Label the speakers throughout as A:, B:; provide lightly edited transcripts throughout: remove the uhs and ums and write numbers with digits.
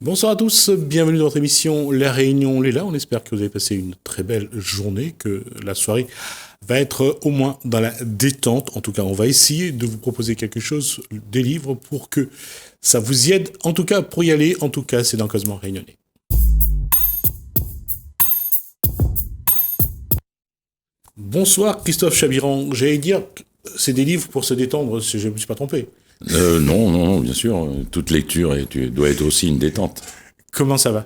A: Bonsoir à tous, bienvenue dans votre émission La Réunion Léla. On espère que vous avez passé une très belle journée, que la soirée va être au moins dans la détente. En tout cas, on va essayer de vous proposer quelque chose, des livres, pour que ça vous y aide. En tout cas, pour y aller, en tout cas, c'est dans Cosmo Réunionnais. Bonsoir Christophe Chabiran. J'allais dire que c'est des livres pour se détendre, si je ne me suis pas trompé.
B: Non, bien sûr. Toute lecture doit être aussi une détente.
A: Comment ça va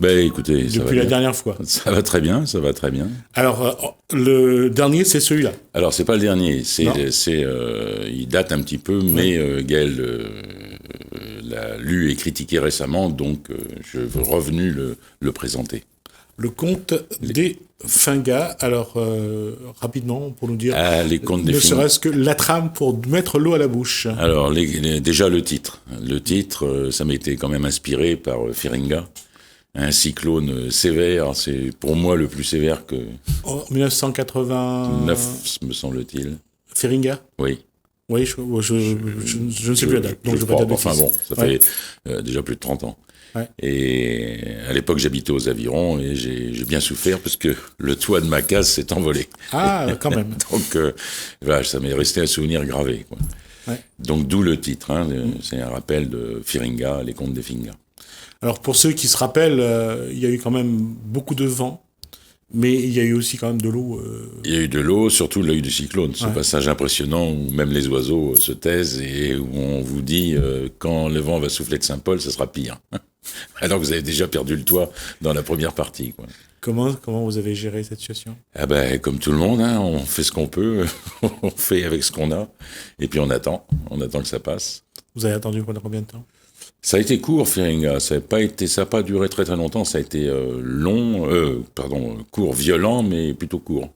B: Écoutez, ça va
A: depuis la
B: bien.
A: dernière fois?
B: Ça va très bien, ça va très bien.
A: Alors, le dernier, c'est celui-là.
B: Alors, c'est pas le dernier,
A: Non.
B: il date un petit peu, mais Gaël l'a lu et critiqué récemment, donc je veux revenu le présenter.
A: Le conte des Fingas. Alors, rapidement, pour nous dire,
B: Les contes des
A: ne
B: Fingas.
A: serait-ce que la trame pour mettre l'eau à la bouche.
B: Alors, déjà le titre. Le titre, ça m'était quand même inspiré par Firinga. Un cyclone sévère, c'est pour moi le plus sévère que
A: En 1989,
B: 9, me semble-t-il.
A: Feringa.
B: Oui.
A: Oui, je ne sais plus la date, donc je ne vais pas dire de
B: Enfin
A: bêtises.
B: bon, ça
A: Ouais.
B: fait déjà plus de 30 ans.
A: Ouais.
B: Et à l'époque, j'habitais aux Avirons et j'ai bien souffert parce que le toit de ma case s'est envolé.
A: Ah, quand même.
B: Donc, voilà, ça m'est resté un souvenir gravé, quoi.
A: Ouais.
B: Donc, d'où le titre. C'est un rappel de Firinga, les contes des Fingas.
A: Alors, pour ceux qui se rappellent, il y a eu quand même beaucoup de vent, mais il y a eu aussi quand même de l'eau.
B: Il y a eu de l'eau, surtout l'œil du cyclone, ce
A: Ouais.
B: passage impressionnant où même les oiseaux se taisent et où on vous dit quand le vent va souffler de Saint-Paul, ça sera pire. Alors que vous avez déjà perdu le toit dans la première partie, quoi.
A: Comment vous avez géré cette situation?
B: Ah ben, comme tout le monde, on fait ce qu'on peut, on fait avec ce qu'on a, et puis on attend que ça passe.
A: Vous avez attendu pendant combien de temps?
B: Ça a été court, Firinga, ça a pas duré très très longtemps, ça a été court, violent, mais plutôt court.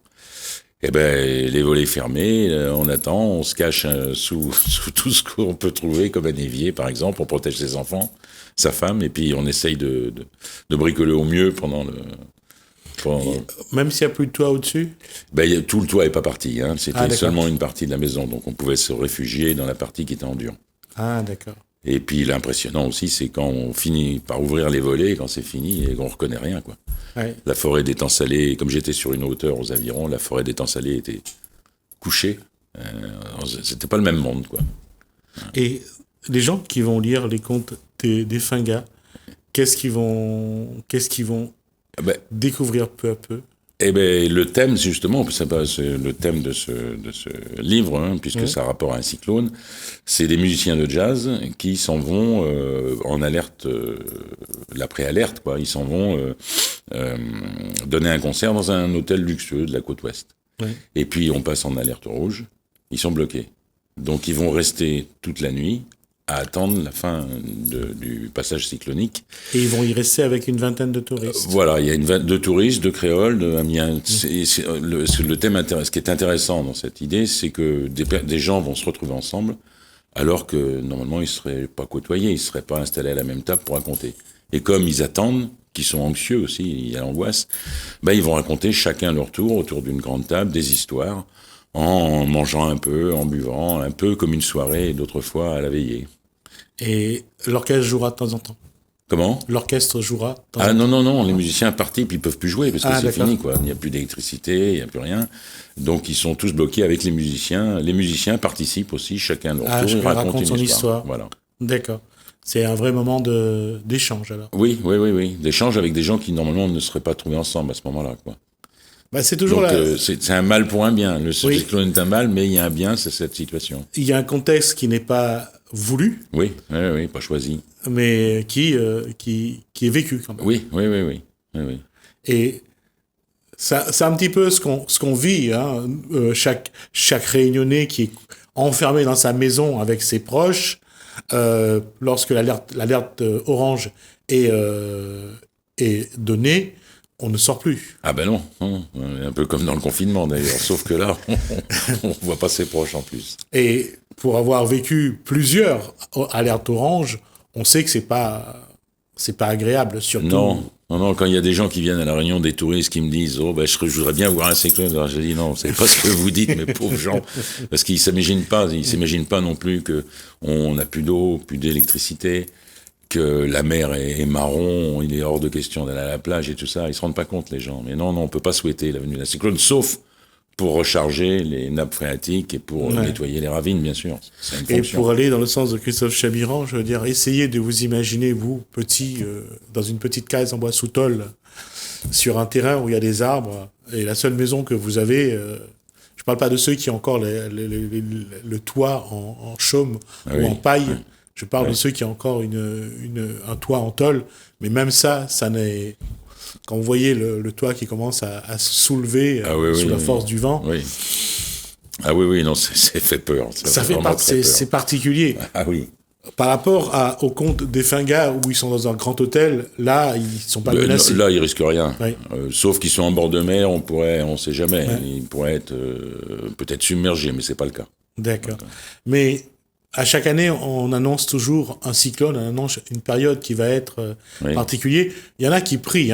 B: Eh ben, les volets fermés, on attend, on se cache sous tout ce qu'on peut trouver, comme un évier par exemple, on protège ses enfants, sa femme, et puis on essaye de bricoler au mieux pendant.
A: Même s'il n'y a plus de toit au-dessus?
B: Tout le toit est pas parti, c'était
A: Ah, d'accord.
B: seulement une partie de la maison, donc on pouvait se réfugier dans la partie qui était en dur.
A: Ah, d'accord.
B: Et puis l'impressionnant aussi, c'est quand on finit par ouvrir les volets, quand c'est fini, et qu'on reconnaît rien, quoi.
A: Ouais.
B: La forêt d'étangs salés, comme j'étais sur une hauteur aux Avirons, la forêt d'étangs salés était couchée. C'était pas le même monde, quoi.
A: Et les gens qui vont lire les contes des Fingas, qu'est-ce qu'ils vont
B: Ah ben,
A: découvrir peu à peu?
B: Eh ben, le thème, justement, c'est le thème de ce livre, puisque ça a rapport à un cyclone, c'est des musiciens de jazz qui s'en vont en alerte, l'après-alerte, quoi. Ils s'en vont donner un concert dans un hôtel luxueux de la côte ouest.
A: Ouais.
B: Et puis, on passe en alerte rouge, ils sont bloqués. Donc, ils vont rester toute la nuit à attendre la fin du passage cyclonique.
A: Et ils vont y rester avec une vingtaine de touristes.
B: Voilà, il y a une vingtaine de touristes, de créoles, le thème ce qui est intéressant dans cette idée, c'est que des gens vont se retrouver ensemble, alors que normalement ils seraient pas côtoyés, ils seraient pas installés à la même table pour raconter. Et comme ils attendent, qu'ils sont anxieux aussi, il y a l'angoisse, ils vont raconter chacun leur tour autour d'une grande table des histoires, en mangeant un peu, en buvant, un peu comme une soirée d'autrefois à la veillée.
A: Et l'orchestre jouera de temps en temps.
B: Comment ?
A: L'orchestre jouera de temps en
B: Ah
A: temps.
B: non, les musiciens partis, puis ils peuvent plus jouer parce que
A: Ah,
B: c'est
A: d'accord.
B: fini, quoi. Il n'y a plus d'électricité, il n'y a plus rien. Donc ils sont tous bloqués avec les musiciens. Les musiciens participent aussi, chacun leur tour, ils
A: chacun
B: racontent
A: raconte son
B: une
A: histoire.
B: Voilà.
A: D'accord. C'est un vrai moment d'échange alors.
B: Oui. D'échanges avec des gens qui normalement ne seraient pas trouvés ensemble à ce moment-là, quoi.
A: C'est toujours
B: Donc
A: là.
B: c'est un mal pour un bien. Le
A: Oui.
B: cyclone est un mal, mais il y a un bien, c'est cette situation.
A: Il y a un contexte qui n'est pas voulu,
B: Oui, pas choisi.
A: mais qui est vécu quand même.
B: Oui.
A: Et c'est un petit peu ce qu'on vit, chaque Réunionnais qui est enfermé dans sa maison avec ses proches, lorsque l'alerte orange est donnée, on ne sort plus.
B: Ah ben non, un peu comme dans le confinement d'ailleurs, sauf que là, on voit pas ses proches en plus.
A: Et pour avoir vécu plusieurs alertes orange, on sait que c'est pas agréable, surtout.
B: Non, quand il y a des gens qui viennent à la réunion, des touristes qui me disent « Oh, je voudrais bien voir un cyclone », alors je dis « Non, c'est pas ce que vous dites, mes pauvres gens », parce qu'ils s'imaginent pas non plus qu'on n'a plus d'eau, plus d'électricité, que la mer est marron, il est hors de question d'aller à la plage et tout ça. Ils se rendent pas compte, les gens. Mais non, on peut pas souhaiter la venue d'un cyclone, sauf pour recharger les nappes phréatiques et pour nettoyer les ravines, bien sûr. C'est une fonction.
A: Et pour aller dans le sens de Christophe Chabiran, je veux dire, essayez de vous imaginer, vous, petit, dans une petite case en bois sous tôle, sur un terrain où il y a des arbres, et la seule maison que vous avez, je parle pas de ceux qui ont encore le toit en chaume ou en paille, je parle de ceux qui ont encore un toit en tôle, mais même ça n'est... Quand vous voyez le toit qui commence à se soulever sous la force du vent...
B: Oui. Ah oui, non, c'est fait peur.
A: C'est particulier.
B: Ah oui.
A: Par rapport au conte des Fingas, où ils sont dans un grand hôtel, là, ils sont pas menacés.
B: Là, ils risquent rien.
A: Oui.
B: Sauf qu'ils sont en bord de mer, on sait jamais. Ouais. Ils pourraient être peut-être submergés, mais c'est pas le cas.
A: D'accord. Mais à chaque année, on annonce toujours un cyclone, on annonce une période qui va être particulière. Il y en a qui prient,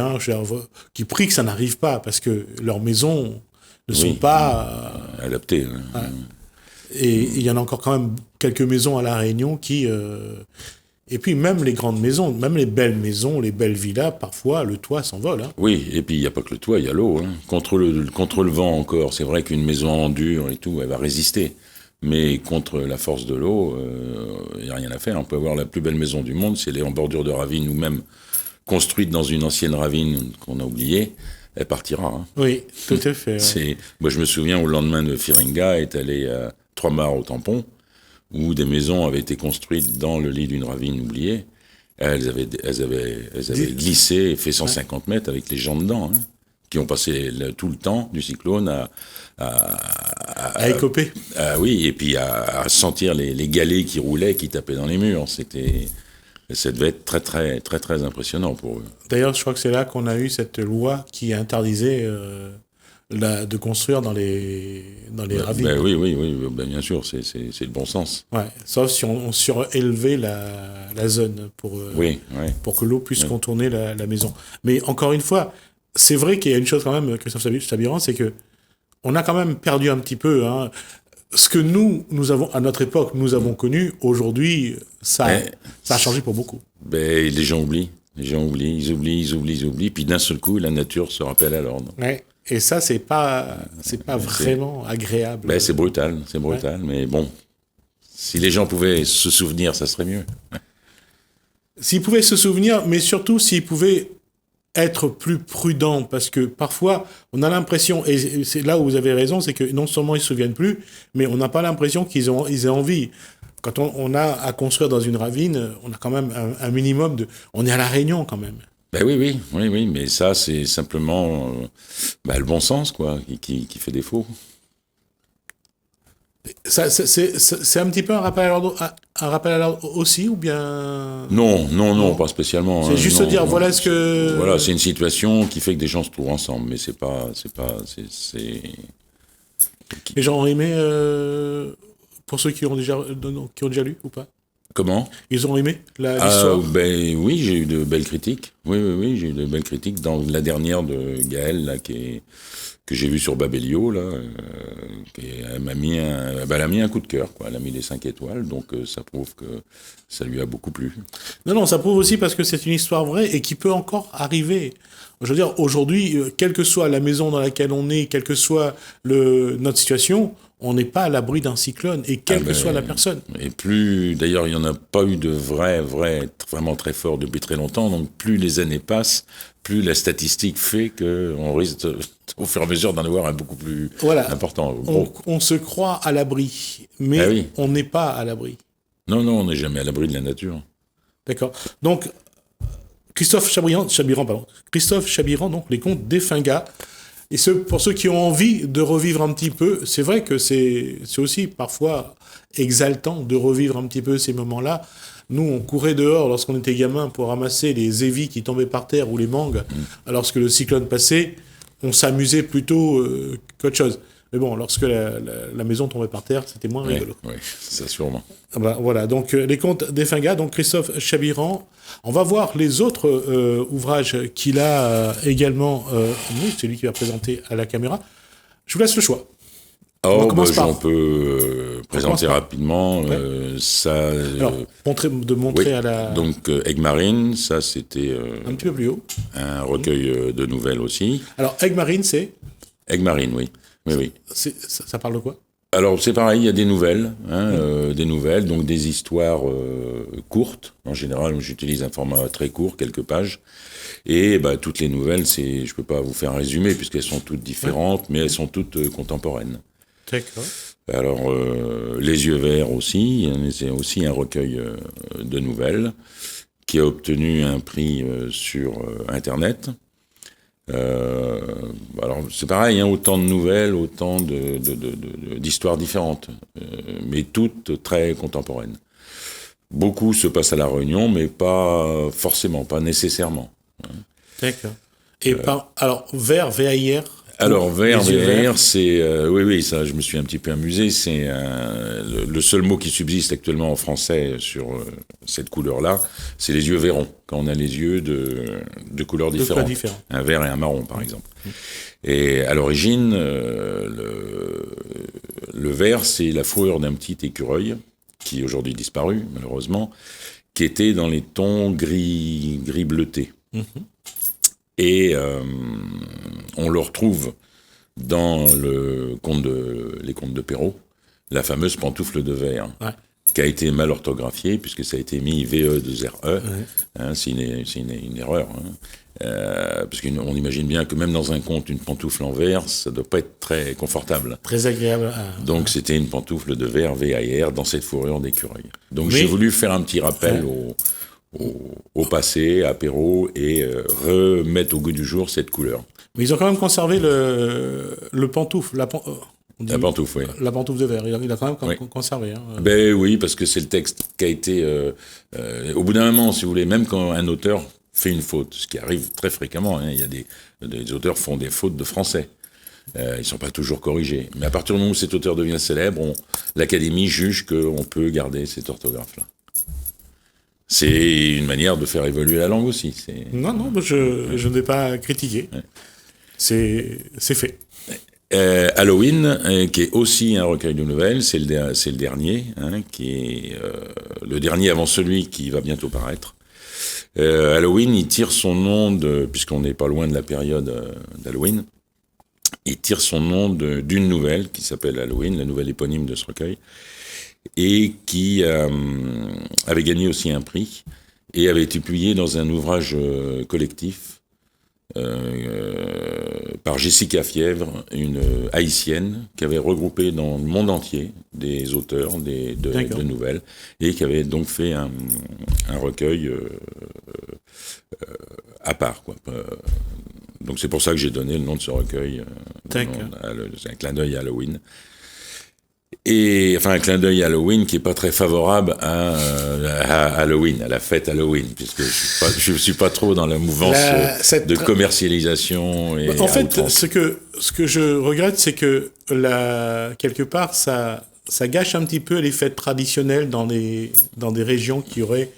A: qui prient que ça n'arrive pas, parce que leurs maisons ne sont pas
B: adaptées.
A: Et il y en a encore quand même quelques maisons à La Réunion qui... Et puis même les grandes maisons, même les belles maisons, les belles villas, parfois le toit s'envole. Hein.
B: Oui, et puis il n'y a pas que le toit, il y a l'eau. Hein. Contre le vent encore, c'est vrai qu'une maison en dur et tout, elle va résister. Mais contre la force de l'eau, il n'y a rien à faire. On peut avoir la plus belle maison du monde, si elle est en bordure de ravine ou même construite dans une ancienne ravine qu'on a oubliée, elle partira. Hein.
A: Oui, tout à fait.
B: Moi, je me souviens, au lendemain de Firinga, est allé à Trois-Mâts au Tampon, où des maisons avaient été construites dans le lit d'une ravine oubliée. Elles avaient glissé et fait 150 mètres avec les gens dedans, hein, qui ont passé tout le temps du cyclone à
A: écoper.
B: Oui, et puis à sentir les galets qui roulaient, qui tapaient dans les murs. Ça devait être très, très, très, très impressionnant pour eux.
A: D'ailleurs, je crois que c'est là qu'on a eu cette loi qui interdisait de construire dans les ravines.
B: Oui, bien sûr, c'est le bon sens.
A: Ouais, sauf si on surélevait la zone pour que l'eau puisse contourner la maison. Mais encore une fois, c'est vrai qu'il y a une chose quand même, Christophe Chabiran, c'est que on a quand même perdu un petit peu. Hein. Ce que nous avons, à notre époque, nous avons connu, aujourd'hui, ça a changé pour beaucoup.
B: Les gens oublient. Ils oublient. Puis d'un seul coup, la nature se rappelle à l'ordre.
A: Ouais. Et ça, c'est pas vraiment agréable.
B: C'est brutal. Mais bon, si les gens pouvaient se souvenir, ça serait mieux.
A: S'ils pouvaient se souvenir, mais surtout s'ils pouvaient être plus prudents, parce que parfois, on a l'impression, et c'est là où vous avez raison, c'est que non seulement ils se souviennent plus, mais on n'a pas l'impression qu'ils aient envie. Quand on a à construire dans une ravine, on a quand même un minimum de... On est à La Réunion, quand même.
B: Oui, mais ça, c'est simplement le bon sens, quoi, qui fait défaut.
A: C'est un petit peu un rappel à l'ordre aussi, ou bien...
B: Non, pas spécialement.
A: C'est juste dire, voilà ce que...
B: Voilà, c'est une situation qui fait que des gens se trouvent ensemble, mais c'est pas...
A: Les gens ont aimé, pour ceux qui ont déjà lu, ou pas?
B: Comment ?
A: Ils ont aimé l'histoire?
B: Oui, j'ai eu de belles critiques. Oui, j'ai eu de belles critiques. Dans la dernière de Gaël, là, que j'ai vue sur Babelio, là, elle m'a mis un coup de cœur, quoi. Elle a mis les 5 étoiles, donc ça prouve que ça lui a beaucoup plu.
A: Non, ça prouve aussi parce que c'est une histoire vraie et qui peut encore arriver. Je veux dire, aujourd'hui, quelle que soit la maison dans laquelle on est, quelle que soit notre situation, on n'est pas à l'abri d'un cyclone, et quelle que soit la personne.
B: Et plus, d'ailleurs, il n'y en a pas eu de vraiment très fort depuis très longtemps, donc plus les années passent, plus la statistique fait qu'on risque, au fur et à mesure, d'en avoir un beaucoup plus important.
A: On se croit à l'abri, mais on n'est pas à l'abri.
B: Non, on n'est jamais à l'abri de la nature.
A: D'accord. Donc, Christophe Chabiran, donc, les contes des Fingas. Et pour ceux qui ont envie de revivre un petit peu, c'est vrai que c'est aussi parfois exaltant de revivre un petit peu ces moments-là. Nous, on courait dehors lorsqu'on était gamin pour ramasser les évis qui tombaient par terre ou les mangues. Lorsque le cyclone passait, on s'amusait plutôt qu'autre chose. Mais bon, lorsque la maison tombait par terre, c'était moins rigolo.
B: Oui, ça sûrement.
A: Voilà, donc les contes des Fingas, donc Christophe Chabiran. On va voir les autres ouvrages qu'il a également. C'est lui qui va présenter à la caméra. Je vous laisse le choix.
B: Oh,
A: commence par.
B: j'en peux présenter
A: par.
B: rapidement.
A: Ouais.
B: Ça.
A: Alors, montrer
B: oui.
A: à la.
B: Donc, Egg Marine, ça c'était
A: Un petit peu plus haut.
B: un recueil de nouvelles aussi.
A: Alors, Egg Marine, c'est.
B: Egg Marine, oui. Oui, oui.
A: Ça parle de quoi?
B: Alors, c'est pareil, il y a des nouvelles, donc des histoires courtes. En général, j'utilise un format très court, quelques pages. Et toutes les nouvelles, je peux pas vous faire un résumé, puisqu'elles sont toutes différentes, mais elles sont toutes contemporaines.
A: D'accord.
B: Alors, Les Yeux Verts aussi, c'est aussi un recueil de nouvelles qui a obtenu un prix sur Internet. Alors, c'est pareil, autant de nouvelles, autant d'histoires différentes, mais toutes très contemporaines. Beaucoup se passent à La Réunion, mais pas forcément, pas nécessairement.
A: D'accord. Et alors, vert, VAIR.
B: Alors, vert, c'est... oui, ça, je me suis un petit peu amusé. C'est le seul mot qui subsiste actuellement en français sur cette couleur-là, c'est les yeux verrons, quand on a les yeux de couleurs différentes. Un vert et un marron, par exemple. Et à l'origine, le vert, c'est la fourrure d'un petit écureuil, qui est aujourd'hui disparu, malheureusement, qui était dans les tons gris bleuté. Et on le retrouve dans les contes de Perrault, la fameuse pantoufle de verre, qui a été mal orthographiée, puisque ça a été mis VE2RE. C'est une erreur. Parce qu'on imagine bien que même dans un conte, une pantoufle en verre, ça ne doit pas être très confortable.
A: Très agréable.
B: Donc c'était une pantoufle de verre, VAR, dans cette fourrure d'écureuil. Donc j'ai voulu faire un petit rappel au passé, à Perrault, et remettre au goût du jour cette couleur.
A: Mais ils ont quand même conservé le pantoufle, la pantoufle, oui. La pantoufle de verre, il a quand même conservé.
B: Ben oui, parce que c'est le texte qui a été... au bout d'un moment, si vous voulez, même quand un auteur fait une faute, ce qui arrive très fréquemment, il y a des auteurs font des fautes de français. Ils ne sont pas toujours corrigés. Mais à partir du moment où cet auteur devient célèbre, l'Académie juge qu'on peut garder cette orthographe-là. C'est une manière de faire évoluer la langue aussi.
A: Non, je ne vais pas critiquer. Ouais. C'est fait.
B: Halloween, qui est aussi un recueil de nouvelles, c'est le dernier, qui est le dernier avant celui qui va bientôt paraître. Halloween, il tire son nom puisqu'on n'est pas loin de la période d'Halloween, il tire son nom d'une nouvelle qui s'appelle Halloween, la nouvelle éponyme de ce recueil, et qui avait gagné aussi un prix et avait été publié dans un ouvrage collectif par Jessica Fièvre, une haïtienne qui avait regroupé dans le monde entier des auteurs de nouvelles et qui avait donc fait un recueil à part, quoi. Donc c'est pour ça que j'ai donné le nom de ce recueil, c'est un clin d'œil à Halloween. Et enfin un clin d'œil à Halloween qui est pas très favorable à Halloween, à la fête Halloween, puisque je suis pas trop dans la mouvance de commercialisation. Et
A: en fait, ce que je regrette, c'est que quelque part ça gâche un petit peu les fêtes traditionnelles dans des régions qui auraient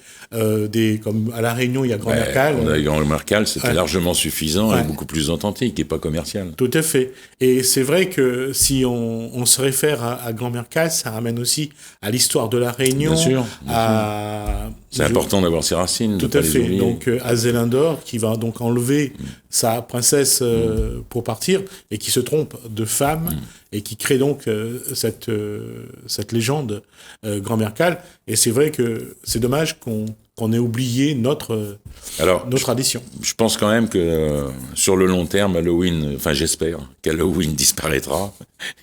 A: comme à La Réunion, il y a Grand Mercal.
B: On a Grand Mercal, c'était largement suffisant et beaucoup plus authentique et pas commercial.
A: Tout à fait. Et c'est vrai que si on se réfère à Grand Mercal, ça ramène aussi à l'histoire de La Réunion.
B: Bien sûr. C'est important d'avoir ses racines.
A: Tout à fait. Donc à Zélindor, qui va donc enlever sa princesse pour partir et qui se trompe de femme et qui crée donc cette légende Grand Mercal. Et c'est vrai que c'est dommage qu'on ait oublié notre tradition.
B: Je pense quand même que sur le long terme, j'espère qu'Halloween disparaîtra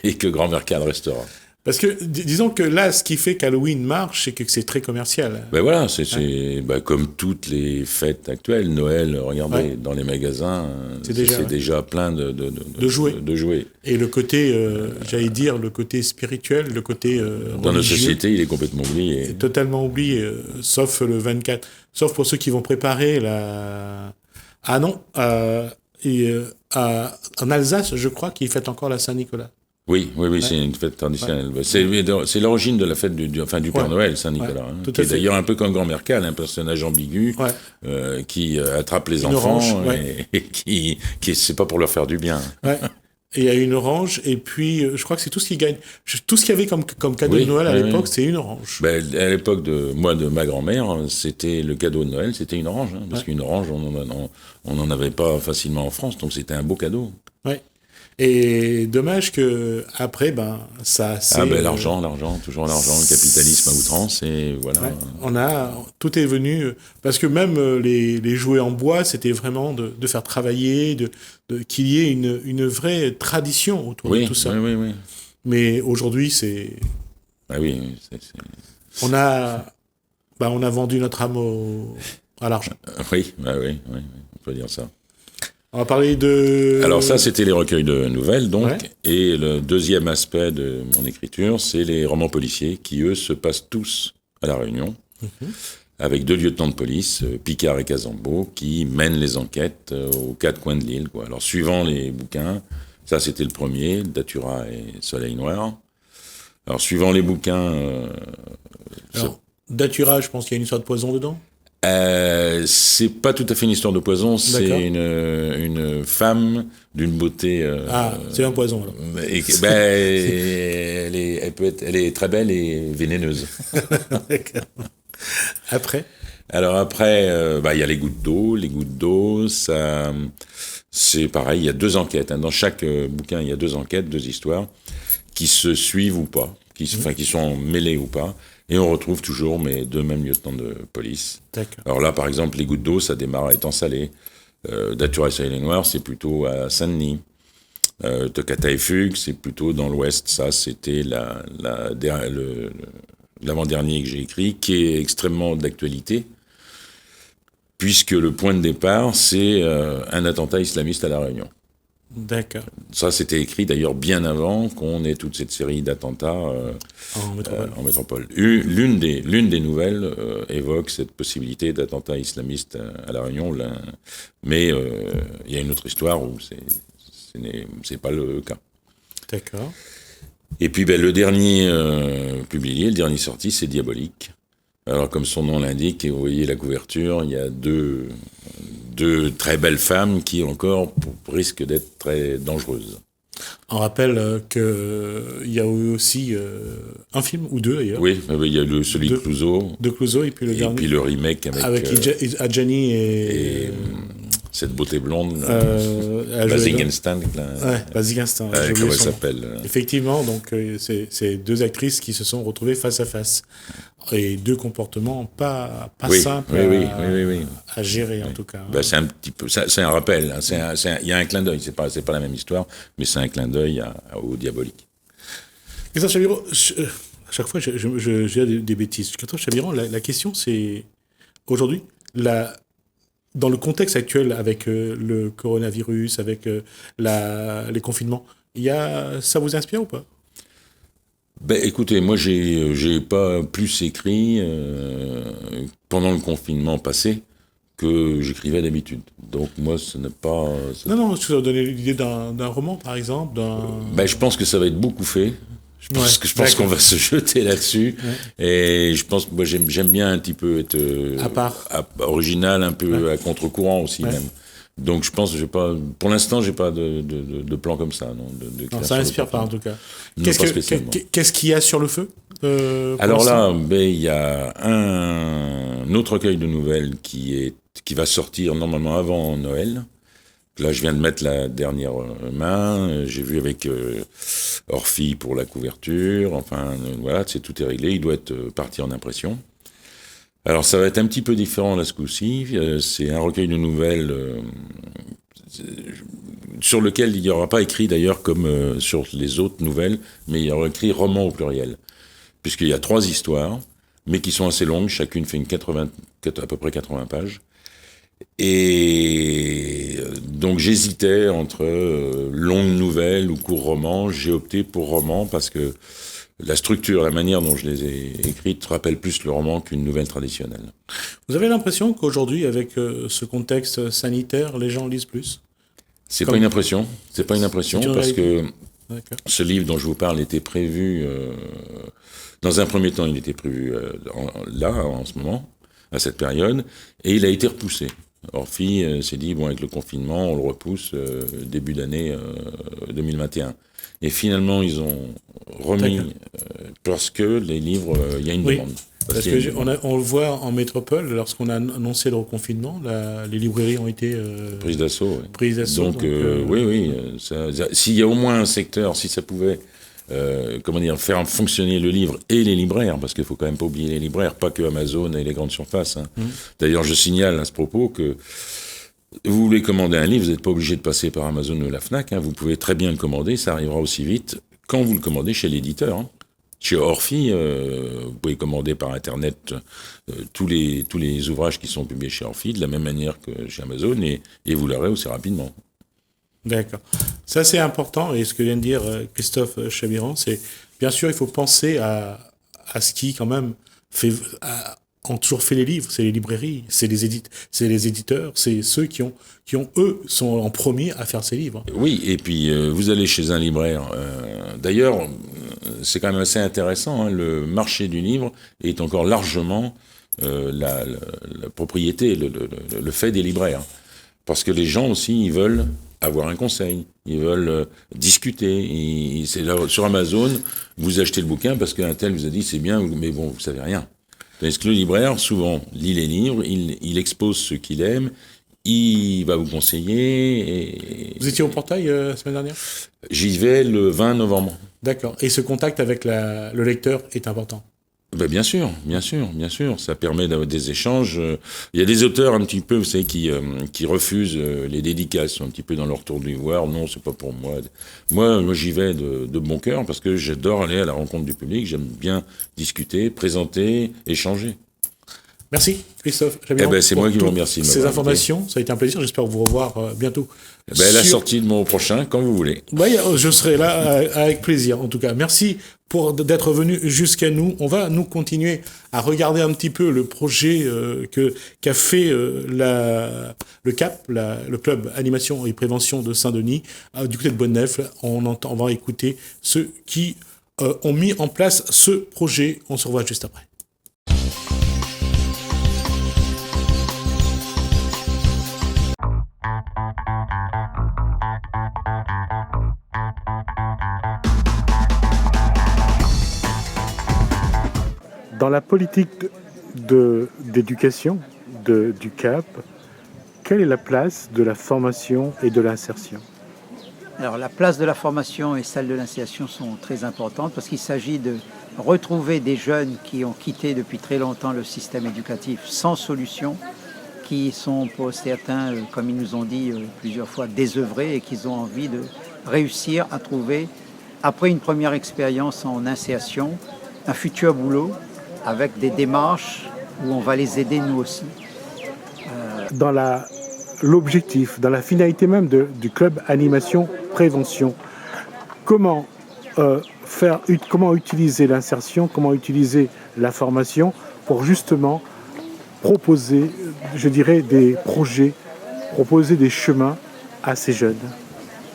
B: et que Grand Mercal restera.
A: Parce que, disons que là, ce qui fait qu'Halloween marche, c'est que c'est très commercial.
B: Ben voilà, c'est comme toutes les fêtes actuelles. Noël, regardez, dans les magasins, c'est déjà plein de jouets.
A: Et le côté, j'allais dire, le côté spirituel, le côté
B: dans nos sociétés, il est complètement oublié.
A: C'est totalement oublié, sauf le 24. Sauf pour ceux qui vont préparer Ah non, en Alsace, je crois qu'ils fêtent encore la Saint-Nicolas.
B: Oui, c'est une fête traditionnelle. Ouais. C'est l'origine de la fête du Père Noël, Saint-Nicolas, qui est d'ailleurs un peu comme Grand Mercal, un personnage ambigu qui attrape les enfants et qui c'est pas pour leur faire du bien.
A: Ouais. Et il y a une orange, et puis je crois que c'est tout ce qui gagne. Tout ce qu'il y avait comme cadeau de Noël à l'époque, c'est une orange.
B: Ben, à l'époque de ma grand-mère, c'était le cadeau de Noël, c'était une orange. Parce qu'une orange, on n'en avait pas facilement en France, donc c'était un beau cadeau.
A: Ouais. Et dommage que après, ça c'est.
B: L'argent, toujours l'argent, le capitalisme à outrance, et voilà.
A: Ouais, tout est venu parce que même les jouets en bois, c'était vraiment de faire travailler, qu'il y ait une vraie tradition autour de tout ça.
B: Oui.
A: Mais aujourd'hui, c'est.
B: Ah oui,
A: on a vendu notre âme à l'argent.
B: Oui, on peut dire ça.
A: On va parler de...
B: Alors ça, c'était les recueils de nouvelles, donc. Ouais. Et le deuxième aspect de mon écriture, c'est les romans policiers, qui, eux, se passent tous à La Réunion, avec 2 lieutenants de police, Picard et Casambeau, qui mènent les enquêtes aux 4 coins de l'île, quoi. Alors, suivant les bouquins, ça, c'était le premier, Datura et Soleil Noir. Alors, suivant les bouquins...
A: Datura, je pense qu'il y a une histoire de poison dedans.
B: C'est pas tout à fait une histoire de poison, c'est une femme d'une beauté.
A: C'est un poison alors.
B: Elle est très belle et vénéneuse.
A: Après.
B: Alors après, il y a les gouttes d'eau. Les gouttes d'eau, ça, c'est pareil. Il y a 2 enquêtes. Dans chaque bouquin, il y a 2 enquêtes, 2 histoires qui se suivent ou pas, qui sont mêlées ou pas. Et on retrouve toujours mes 2 mêmes lieutenants de police.
A: D'accord.
B: Alors là, par exemple, les gouttes d'eau, ça démarre à Étang-Salé. Datura et Soleil Noir, c'est plutôt à Saint-Denis. Tocata et Fugue, c'est plutôt dans l'ouest. Ça, c'était l'avant-dernier que j'ai écrit, qui est extrêmement d'actualité, puisque le point de départ, c'est un attentat islamiste à La Réunion.
A: D'accord.
B: Ça, c'était écrit d'ailleurs bien avant qu'on ait toute cette série d'attentats en métropole. L'une des nouvelles évoque cette possibilité d'attentat islamiste à La Réunion, mais il y a une autre histoire où c'est pas le cas.
A: D'accord.
B: Et puis le dernier publié, le dernier sorti, c'est Diabolique. Alors comme son nom l'indique, et vous voyez la couverture, il y a deux très belles femmes qui encore risquent d'être très dangereuses.
A: On rappelle qu'il y a eu aussi un film, ou 2 d'ailleurs.
B: Oui, il y a celui de Clouseau.
A: De Clouseau, et puis le dernier.
B: Et puis le remake avec
A: Adjani et
B: cette beauté blonde, Basic-Instinct.
A: Basic-Instinct.
B: Comment elle s'appelle
A: Effectivement, donc c'est 2 actrices qui se sont retrouvées face à face. Et 2 comportements pas simples à gérer, en tout cas.
B: C'est un petit peu, c'est un rappel, il y a un clin d'œil, c'est pas la même histoire, mais c'est un clin d'œil au Diabolique.
A: Christophe Chaviron, à chaque fois, j'ai des bêtises. Christophe Chaviron, la question, c'est, aujourd'hui, dans le contexte actuel, avec le coronavirus, avec les confinements, ça vous inspire ou pas ?
B: Écoutez, moi j'ai pas plus écrit pendant le confinement passé que j'écrivais d'habitude. Donc moi ce n'est pas...
A: Non, tu as donné l'idée d'un roman par exemple
B: je pense que ça va être beaucoup fait. Je pense qu'on va se jeter là-dessus. Ouais. Et je pense que moi j'aime bien un petit peu être
A: à part.
B: Original, un peu à contre-courant aussi même. Donc je pense que pour l'instant j'ai pas de plan comme ça, non.
A: Non, ça n'inspire pas en tout cas. Qu'est-ce qu'il y a sur le feu
B: Alors là, il y a un autre recueil de nouvelles qui va sortir normalement avant Noël. Là, je viens de mettre la dernière main. J'ai vu avec Orphy pour la couverture. Enfin, voilà, tout est réglé. Il doit être parti en impression. Alors, ça va être un petit peu différent là ce coup-ci. C'est un recueil de nouvelles sur lequel il n'y aura pas écrit d'ailleurs comme sur les autres nouvelles, mais il y aura écrit roman au pluriel. Puisqu'il y a 3 histoires, mais qui sont assez longues. Chacune fait à peu près 80 pages. Et donc j'hésitais entre longue nouvelle ou court roman. J'ai opté pour roman parce que la structure, la manière dont je les ai écrites rappelle plus le roman qu'une nouvelle traditionnelle.
A: Vous avez l'impression qu'aujourd'hui, avec ce contexte sanitaire, les gens lisent plus ?
B: C'est pas une impression parce que ce livre dont je vous parle était prévu... dans un premier temps, il était prévu en ce moment, à cette période, et il a été repoussé. Orphy s'est dit, bon, avec le confinement, on le repousse début d'année 2021. Et finalement, ils ont remis, parce que les livres, il y a une demande.
A: Parce que on le voit en métropole, lorsqu'on a annoncé le reconfinement, les librairies ont été
B: prises d'assaut. Ouais.
A: Prises d'assaut.
B: Donc, oui, s'il y a au moins un secteur, si ça pouvait faire fonctionner le livre et les libraires, parce qu'il faut quand même pas oublier les libraires, pas que Amazon et les grandes surfaces. Hein. D'ailleurs, je signale à ce propos que vous voulez commander un livre, vous n'êtes pas obligé de passer par Amazon ou la Fnac, hein, vous pouvez très bien le commander, ça arrivera aussi vite quand vous le commandez chez l'éditeur. Hein. Chez Orphy, vous pouvez commander par Internet tous les ouvrages qui sont publiés chez Orphy, de la même manière que chez Amazon, et vous l'aurez aussi rapidement.
A: D'accord. Ça, c'est important, et ce que vient de dire Christophe Chabiran, c'est, bien sûr, il faut penser à ce qui, quand même, ont toujours fait les livres, c'est les librairies, c'est les éditeurs, c'est ceux qui ont eux, sont en premier à faire ces livres.
B: Oui, et puis vous allez chez un libraire. D'ailleurs, c'est quand même assez intéressant, hein, le marché du livre est encore largement la propriété, le fait des libraires. Parce que les gens aussi, ils veulent avoir un conseil, ils veulent discuter. C'est là, sur Amazon, vous achetez le bouquin parce qu'un tel vous a dit c'est bien, mais bon, vous savez rien. Parce que le libraire, souvent, lit les livres, il expose ce qu'il aime, il va vous conseiller.
A: Vous étiez au portail la semaine dernière ?
B: J'y vais le 20 novembre.
A: D'accord. Et ce contact avec le lecteur est important ?
B: Ben bien sûr. Ça permet d'avoir des échanges. Il y a des auteurs un petit peu, vous savez, qui refusent les dédicaces, sont un petit peu dans leur tour d'ivoire. Non, c'est pas pour moi. Moi, j'y vais de bon cœur parce que j'adore aller à la rencontre du public. J'aime bien discuter, présenter, échanger.
A: Merci, Christophe.
B: C'est moi qui vous remercie.
A: Ces informations, ça a été un plaisir. J'espère vous revoir bientôt.
B: La sortie de mon prochain, quand vous voulez.
A: Je serai là avec plaisir, en tout cas. Merci d'être venu jusqu'à nous. On va nous continuer à regarder un petit peu le projet qu'a fait le CAP, le club animation et prévention de Saint-Denis, du côté de Bonne-Nèfles. On va écouter ceux qui ont mis en place ce projet. On se revoit juste après. Dans la politique d'éducation du CAP, quelle est la place de la formation et de l'insertion ?
C: Alors la place de la formation et celle de l'insertion sont très importantes parce qu'il s'agit de retrouver des jeunes qui ont quitté depuis très longtemps le système éducatif sans solution, qui sont pour certains, comme ils nous ont dit plusieurs fois, désœuvrés et qui ont envie de réussir à trouver, après une première expérience en insertion, un futur boulot avec des démarches où on va les aider nous aussi.
A: Dans l'objectif, dans la finalité même du club animation prévention, comment utiliser l'insertion, comment utiliser la formation pour justement proposer, je dirais, des projets, proposer des chemins à ces jeunes ?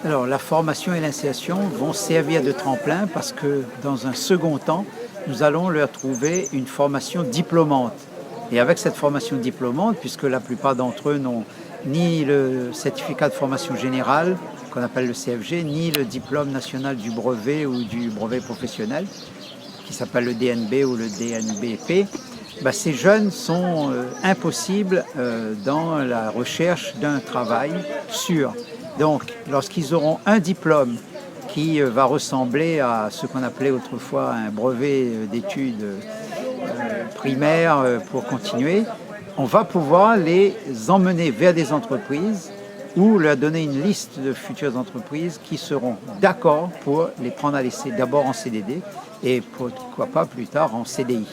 C: Alors la formation et l'insertion vont servir de tremplin parce que dans un second temps, nous allons leur trouver une formation diplômante. Et avec cette formation diplômante, puisque la plupart d'entre eux n'ont ni le certificat de formation générale, qu'on appelle le CFG, ni le diplôme national du brevet ou du brevet professionnel, qui s'appelle le DNB ou le DNBP, ces jeunes sont impossibles dans la recherche d'un travail sûr. Donc, lorsqu'ils auront un diplôme qui va ressembler à ce qu'on appelait autrefois un brevet d'études primaires pour continuer, on va pouvoir les emmener vers des entreprises ou leur donner une liste de futures entreprises qui seront d'accord pour les prendre à l'essai, d'abord en CDD et pourquoi pas plus tard en CDI.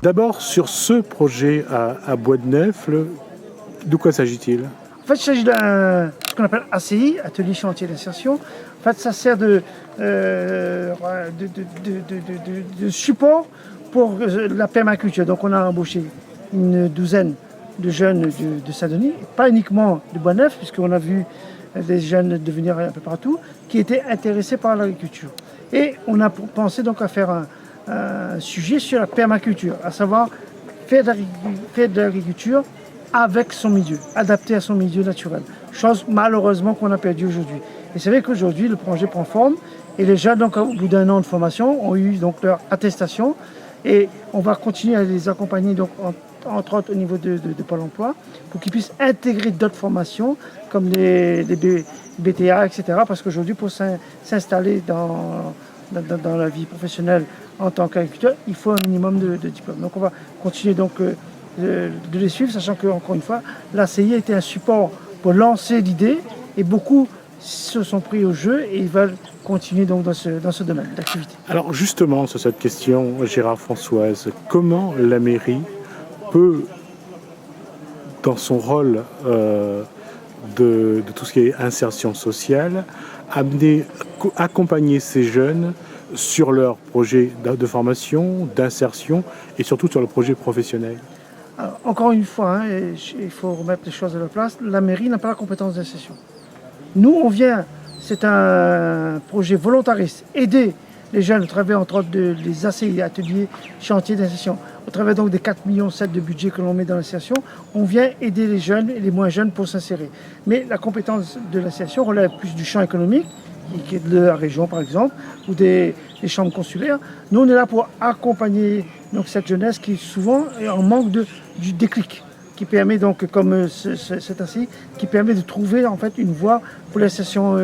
A: D'abord, sur ce projet à Bois-de-Nèfles, de quoi s'agit-il ?
D: En fait, il s'agit d'un qu'on appelle ACI, Atelier Chantier d'Insertion. En fait, ça sert de support pour la permaculture. Donc, on a embauché une douzaine de jeunes de Saint-Denis, pas uniquement de Bois-Neuf, puisqu'on a vu des jeunes devenir un peu partout, qui étaient intéressés par l'agriculture. Et on a pensé donc à faire un sujet sur la permaculture, à savoir faire de l'agriculture avec son milieu, adapté à son milieu naturel. Chose malheureusement qu'on a perdue aujourd'hui. Et c'est vrai qu'aujourd'hui, le projet prend forme et les jeunes, donc, au bout d'un an de formation, ont eu donc leur attestation et on va continuer à les accompagner donc, entre autres au niveau de Pôle emploi pour qu'ils puissent intégrer d'autres formations comme les BTA, etc. Parce qu'aujourd'hui, pour s'installer dans la vie professionnelle en tant qu'agriculteur, il faut un minimum de diplômes. Donc on va continuer donc, de les suivre, sachant qu'encore une fois, l'ACI a été un support pour lancer l'idée et beaucoup se sont pris au jeu et ils veulent continuer donc dans ce domaine d'activité.
A: Alors justement, sur cette question, Gérard Françoise, comment la mairie peut, dans son rôle de tout ce qui est insertion sociale, accompagner ces jeunes sur leur projet de formation, d'insertion et surtout sur le projet professionnel?
D: Alors, encore une fois, il faut remettre les choses à leur place, la mairie n'a pas la compétence d'insertion. Nous, on vient, c'est un projet volontariste, aider les jeunes au travers, entre autres, des ACI, ateliers, chantiers d'insertion. Au travers donc des 4,7 millions de budget que l'on met dans l'insertion, on vient aider les jeunes et les moins jeunes pour s'insérer. Mais la compétence de l'insertion relève plus du champ économique, qui est de la région par exemple, ou des chambres consulaires. Nous, on est là pour accompagner donc, cette jeunesse qui souvent est en manque du déclic, qui permet donc, comme c'est ainsi, qui permet de trouver en fait une voie pour l'insertion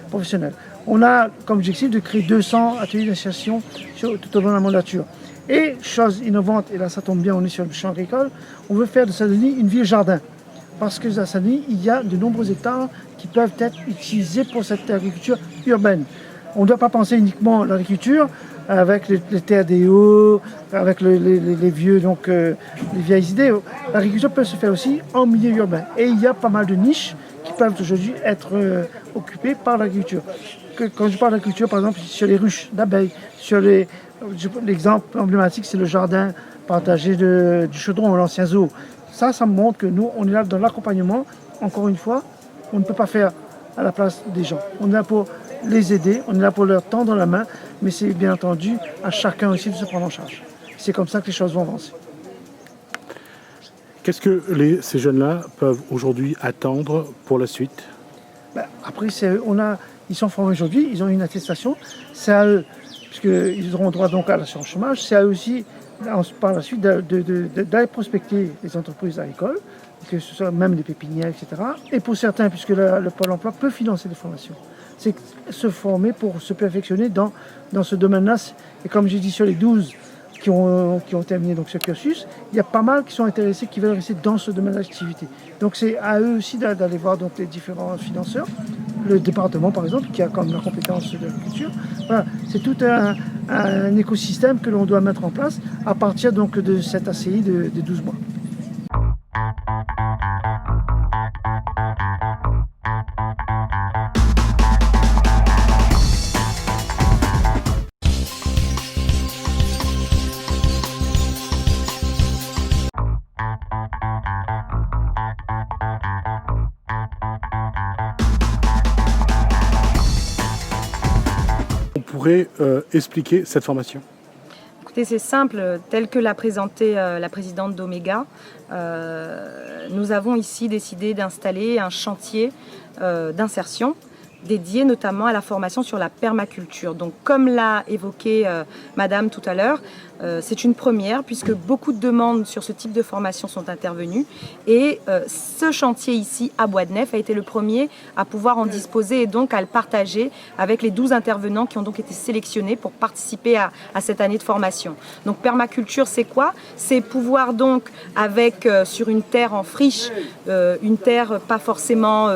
D: professionnelle. On a comme objectif de créer 200 ateliers d'insertion tout au long de la mandature. Et chose innovante, et là ça tombe bien, on est sur le champ agricole, on veut faire de Saint-Denis une ville-jardin. Parce que à Saint-Denis, il y a de nombreux hectares qui peuvent être utilisés pour cette agriculture urbaine. On ne doit pas penser uniquement à l'agriculture avec les terres des hauts, avec les vieilles idées. L'agriculture peut se faire aussi en milieu urbain. Et il y a pas mal de niches qui peuvent aujourd'hui être occupées par l'agriculture. Quand je parle d'agriculture, par exemple, sur les ruches d'abeilles, l'exemple emblématique, c'est le jardin partagé du Chaudron, l'ancien zoo. Ça me montre que nous, on est là dans l'accompagnement. Encore une fois, on ne peut pas faire à la place des gens. On est là pour les aider, on est là pour leur tendre la main, mais c'est bien entendu à chacun aussi de se prendre en charge. C'est comme ça que les choses vont avancer.
A: Qu'est-ce que ces jeunes-là peuvent aujourd'hui attendre pour la suite?
D: Après, ils sont formés aujourd'hui, ils ont une attestation. C'est à eux, puisqu'ils auront droit donc à l'assurance chômage, c'est à eux aussi, par la suite, d'aller prospecter les entreprises agricoles, que ce soit même les pépinières, etc. Et pour certains, puisque le Pôle emploi peut financer des formations, c'est se former pour se perfectionner dans ce domaine-là. Et comme j'ai dit, sur les 12 qui ont terminé donc, ce cursus, il y a pas mal qui sont intéressés, qui veulent rester dans ce domaine d'activité. Donc c'est à eux aussi d'aller voir donc, les différents financeurs. Le département, par exemple, qui a comme la compétence de l'agriculture. Voilà, c'est tout un écosystème que l'on doit mettre en place à partir donc, de cette ACI de 12 mois.
A: Pourrait expliquer cette formation?
E: Écoutez, c'est simple, tel que l'a présenté la présidente d'Omega. Nous avons ici décidé d'installer un chantier d'insertion dédié notamment à la formation sur la permaculture. Donc comme l'a évoqué Madame tout à l'heure, c'est une première puisque beaucoup de demandes sur ce type de formation sont intervenues et ce chantier ici à Bois-de-Neuf a été le premier à pouvoir en disposer et donc à le partager avec les 12 intervenants qui ont donc été sélectionnés pour participer à cette année de formation. Donc permaculture c'est quoi? C'est pouvoir donc avec sur une terre en friche, une terre pas forcément,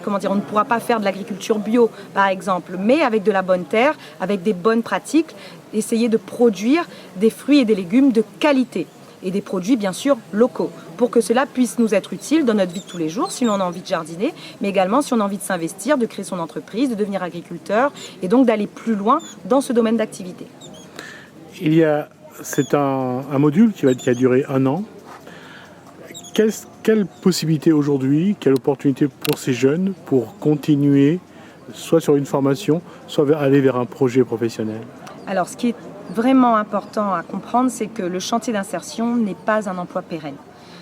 E: comment dire, on ne pourra pas faire de l'agriculture bio par exemple, mais avec de la bonne terre, avec des bonnes pratiques, essayer de produire des fruits et des légumes de qualité. et des produits bien sûr locaux pour que cela puisse nous être utile dans notre vie de tous les jours si l'on a envie de jardiner, mais également si on a envie de s'investir, de créer son entreprise, de devenir agriculteur et donc d'aller plus loin dans ce domaine d'activité.
A: C'est un module qui a duré 1 an. Quelle possibilité aujourd'hui, quelle opportunité pour ces jeunes pour continuer soit sur une formation, soit aller vers un projet professionnel?
E: Alors, ce qui est vraiment important à comprendre, c'est que le chantier d'insertion n'est pas un emploi pérenne.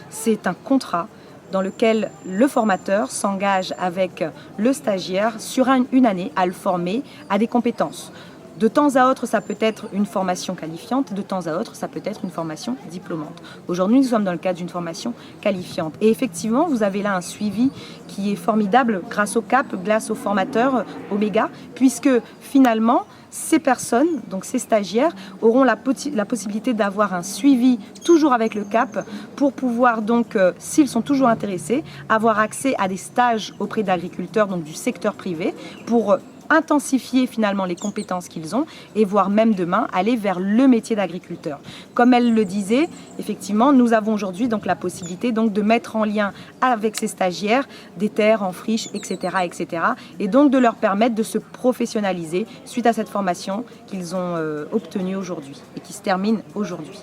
E: C'est un contrat dans lequel le formateur s'engage avec le stagiaire sur une année à le former à des compétences. De temps à autre, ça peut être une formation qualifiante, de temps à autre, ça peut être une formation diplômante. Aujourd'hui, nous sommes dans le cadre d'une formation qualifiante. Et effectivement, vous avez là un suivi qui est formidable grâce au CAP, grâce au formateur Omega, puisque finalement, ces personnes, donc ces stagiaires, auront la possibilité d'avoir un suivi toujours avec le CAP pour pouvoir donc, s'ils sont toujours intéressés, avoir accès à des stages auprès d'agriculteurs, donc du secteur privé, pour intensifier finalement les compétences qu'ils ont et voire même demain aller vers le métier d'agriculteur. Comme elle le disait, effectivement, nous avons aujourd'hui donc la possibilité donc de mettre en lien avec ces stagiaires des terres en friche, etc., etc. et donc de leur permettre de se professionnaliser suite à cette formation qu'ils ont obtenue aujourd'hui et qui se termine aujourd'hui.